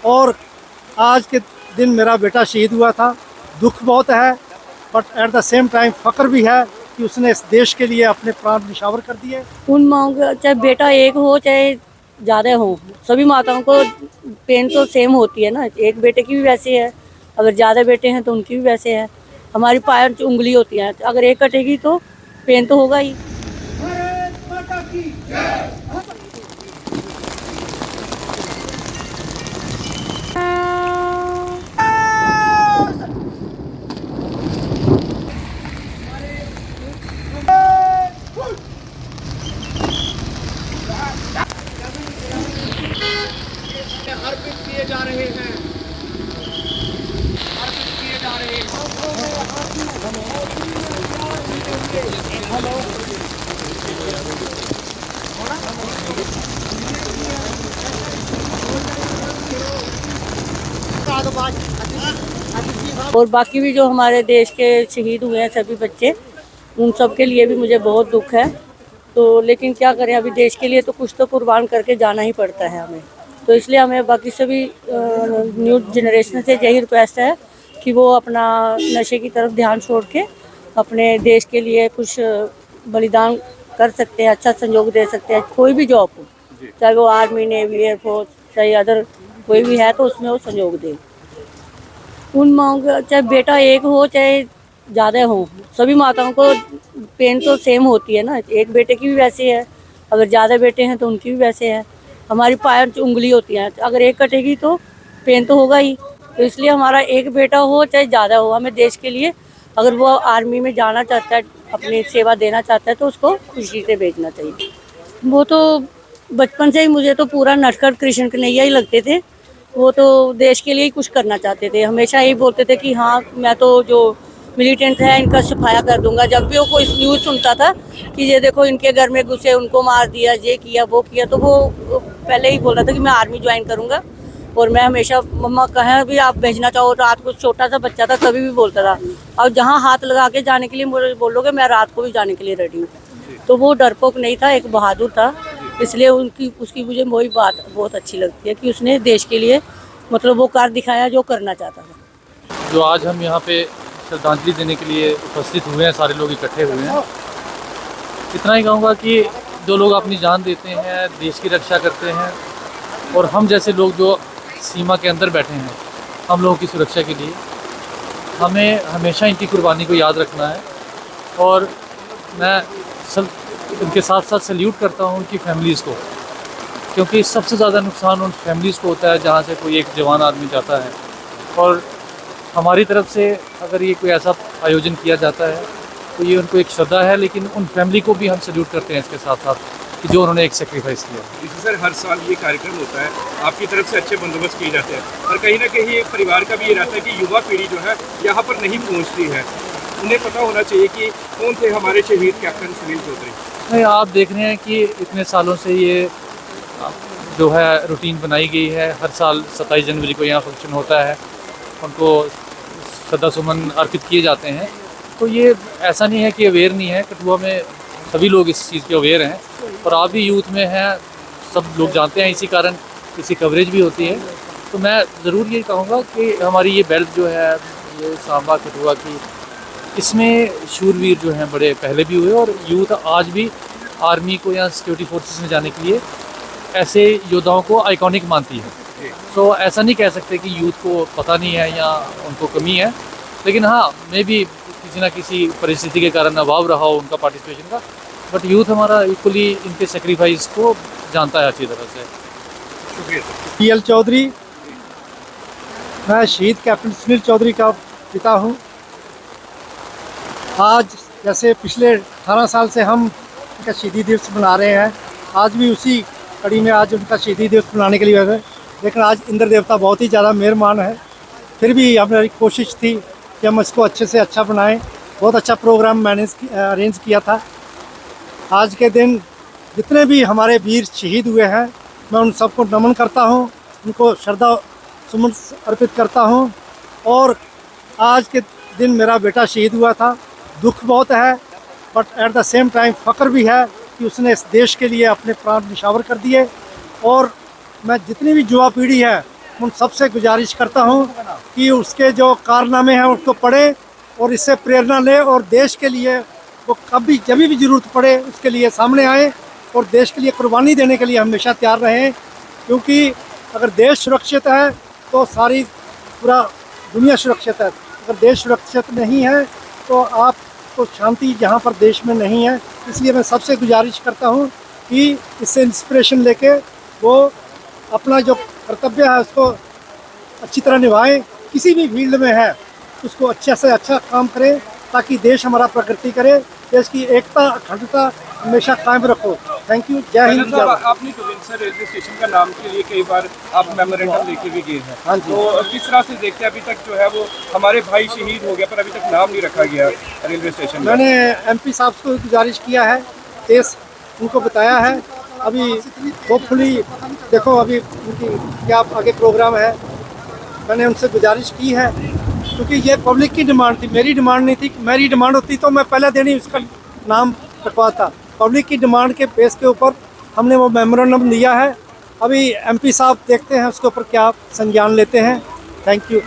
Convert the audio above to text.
और आज के दिन मेरा बेटा शहीद हुआ था। दुख बहुत है, but at the same time फ़ख्र भी है कि उसने इस देश के लिए अपने प्राण निछावर कर दिए। उन माओ का चाहे बेटा एक हो चाहे ज़्यादा हो, सभी माताओं को पेन तो सेम होती है ना। एक बेटे की भी वैसे है, अगर ज़्यादा बेटे हैं तो उनकी भी वैसे है। हमारी 5 उंगली होती हैं, अगर एक कटेगी तो पेन तो होगा ही। अर्पित किए जा रहे हैं, अर्पित किए जा रहे हैं। और बाकी भी जो हमारे देश के शहीद हुए हैं सभी बच्चे, उन सब के लिए भी मुझे बहुत दुख है। तो लेकिन क्या करें, अभी देश के लिए तो कुछ तो कुर्बान करके जाना ही पड़ता है हमें। तो इसलिए हमें बाकी सभी न्यू जनरेशन से यही रिक्वेस्ट है कि वो अपना नशे की तरफ ध्यान छोड़ के अपने देश के लिए कुछ बलिदान कर सकते हैं, अच्छा संयोग दे सकते हैं। कोई भी जॉब हो, चाहे वो आर्मी, नेवी, एयरफोर्स, चाहे अदर कोई भी है, तो उसमें वो संयोग दें। उन माओ का चाहे बेटा एक हो चाहे ज़्यादा हो, सभी माताओं को पेन तो सेम होती है ना। एक बेटे की भी वैसे है, अगर ज़्यादा बेटे हैं तो उनकी भी वैसे है। हमारी 5 उंगली होती हैं, अगर एक कटेगी तो पेन तो होगा ही। तो इसलिए हमारा एक बेटा हो चाहे ज़्यादा हो, हमें देश के लिए, अगर वो आर्मी में जाना चाहता है, अपनी सेवा देना चाहता है, तो उसको खुशी से भेजना चाहिए। वो तो बचपन से ही मुझे तो पूरा नटखट कृष्ण कन्हैया ही लगते थे। वो तो देश के लिए ही कुछ करना चाहते थे, हमेशा यही बोलते थे कि हाँ मैं तो जो मिलिटेंट है इनका सफाया कर दूंगा। जब भी वो कोई न्यूज़ सुनता था कि ये देखो इनके घर में घुसे, उनको मार दिया, ये किया वो किया, तो वो पहले ही बोल रहा था कि मैं आर्मी ज्वाइन करूंगा। और मैं हमेशा मम्मा कहें भी आप भेजना चाहो, रात को छोटा सा बच्चा था तभी भी बोलता था, और जहाँ हाथ लगा के जाने के लिए मुझे बोलोगे मैं रात को भी जाने के लिए रेडी हूँ। तो वो डरपोक नहीं था, एक बहादुर था। इसलिए उसकी मुझे वही बात बहुत अच्छी लगती है कि उसने देश के लिए मतलब वो कर दिखाया जो करना चाहता था। जो आज हम यहाँ पे श्रद्धांजलि देने के लिए उपस्थित हुए हैं, सारे लोग इकट्ठे हुए हैं। इतना ही कहूँगा कि जो लोग अपनी जान देते हैं, देश की रक्षा करते हैं, और हम जैसे लोग जो सीमा के अंदर बैठे हैं, हम लोगों की सुरक्षा के लिए, हमें हमेशा इनकी कुर्बानी को याद रखना है। और मैं इनके साथ साथ सल्यूट करता हूँ उनकी फैमिलीज़ को, क्योंकि सबसे ज़्यादा नुकसान उन फैमिलीज़ को होता है जहाँ से कोई एक जवान आदमी जाता है। और हमारी तरफ से अगर ये कोई ऐसा आयोजन किया जाता है तो ये उनको एक श्रद्धा है, लेकिन उन फैमिली को भी हम सल्यूट करते हैं इसके साथ साथ कि जो उन्होंने एक सेक्रीफाइस किया। इसी सर हर साल ये कार्यक्रम होता है, आपकी तरफ से अच्छे बंदोबस्त किए जाते हैं, और कहीं ना कहीं एक परिवार का भी ये रहता है कि युवा पीढ़ी जो है यहाँ पर नहीं पहुँचती है। उन्हें पता होना चाहिए कि कौन थे हमारे शहीद कैप्टन सुनील चौधरी। नहीं, आप देख रहे हैं कि इतने सालों से ये जो है रूटीन बनाई गई है। हर साल 27 जनवरी को यहाँ फंक्शन होता है, उनको श्रद्धा सुमन अर्पित किए जाते हैं। तो ये ऐसा नहीं है कि अवेयर नहीं है, कठुआ में सभी लोग इस चीज़ के अवेयर हैं, और आप भी यूथ में हैं, सब लोग जानते हैं, इसी कारण इसकी कवरेज भी होती है। तो मैं ज़रूर ये कहूँगा कि हमारी ये बेल्ट जो है, ये सांबा कठुआ की, इसमें शूरवीर जो हैं बड़े पहले भी हुए, और यूथ आज भी आर्मी को या सिक्योरिटी फोर्सेस में जाने के लिए ऐसे योद्धाओं को आइकॉनिक मानती है। तो ऐसा नहीं कह सकते कि यूथ को पता नहीं है या उनको कमी है, लेकिन हाँ मे भी किसी ना किसी परिस्थिति के कारण अभाव रहा हो उनका पार्टिसिपेशन का, बट यूथ हमारा इक्वली इनके सेक्रीफाइस को जानता है अच्छी तरह से। शुक्रिया। PL चौधरी, मैं शहीद कैप्टन सुनील चौधरी का पिता हूँ। आज जैसे पिछले 18 साल से हम उनका शहीदी दिवस मना रहे हैं, आज भी उसी कड़ी में आज उनका शहीदी दिवस मनाने के लिए गए। लेकिन आज इंद्र देवता बहुत ही ज़्यादा मेहरबान है, फिर भी हमारी कोशिश थी कि हम इसको अच्छे से अच्छा बनाएं। बहुत अच्छा प्रोग्राम अरेंज किया था। आज के दिन जितने भी हमारे वीर शहीद हुए हैं, मैं उन सबको नमन करता हूं, उनको श्रद्धा सुमन अर्पित करता हूं। और आज के दिन मेरा बेटा शहीद हुआ था। दुख बहुत है, but at the same time फ़ख्र भी है कि उसने इस देश के लिए अपने प्राण निछावर कर दिए। और मैं जितनी भी युवा पीढ़ी है उन सबसे गुजारिश करता हूँ कि उसके जो कारनामे हैं उसको पढ़े और इससे प्रेरणा ले और देश के लिए वो कभी जब भी ज़रूरत पड़े उसके लिए सामने आए और देश के लिए कुर्बानी देने के लिए हमेशा तैयार रहें, क्योंकि अगर देश सुरक्षित है तो सारी पूरा दुनिया सुरक्षित है। अगर देश सुरक्षित नहीं है तो आपको शांति जहाँ पर देश में नहीं है। इसलिए मैं सबसे गुजारिश करता हूँ कि इससे इंस्पिरेशन लेके वो अपना जो कर्तव्य है उसको अच्छी तरह निभाएं, किसी भी फील्ड में है उसको अच्छे से अच्छा काम करें ताकि देश हमारा प्रगति करे, देश की एकता अखंडता हमेशा कायम रखो। Thank you. जय हिंद। जय भारत। आपने गोविंदसर रेलवे स्टेशन का नाम के लिए कई बार आप मेमोरेंडम लेके भी गए हैं। हाँ जी। तो किस तरह से देखते हैं अभी तक जो है वो हमारे भाई शहीद हो गया पर अभी तक नाम नहीं रखा गया रेलवे स्टेशन में? मैंने एमपी साहब को गुजारिश किया है, केस उनको बताया है। अभी होपफुली देखो अभी उनकी क्या आगे प्रोग्राम है। मैंने उनसे गुजारिश की है क्योंकि ये पब्लिक की डिमांड थी, मेरी डिमांड नहीं थी। मेरी डिमांड होती तो मैं पहले दिन ही उसका नाम रखवाता। पब्लिक की डिमांड के बेस के ऊपर हमने वो मेमोरेंडम दिया है। अभी एमपी साहब देखते हैं उसके ऊपर क्या संज्ञान लेते हैं। Thank you.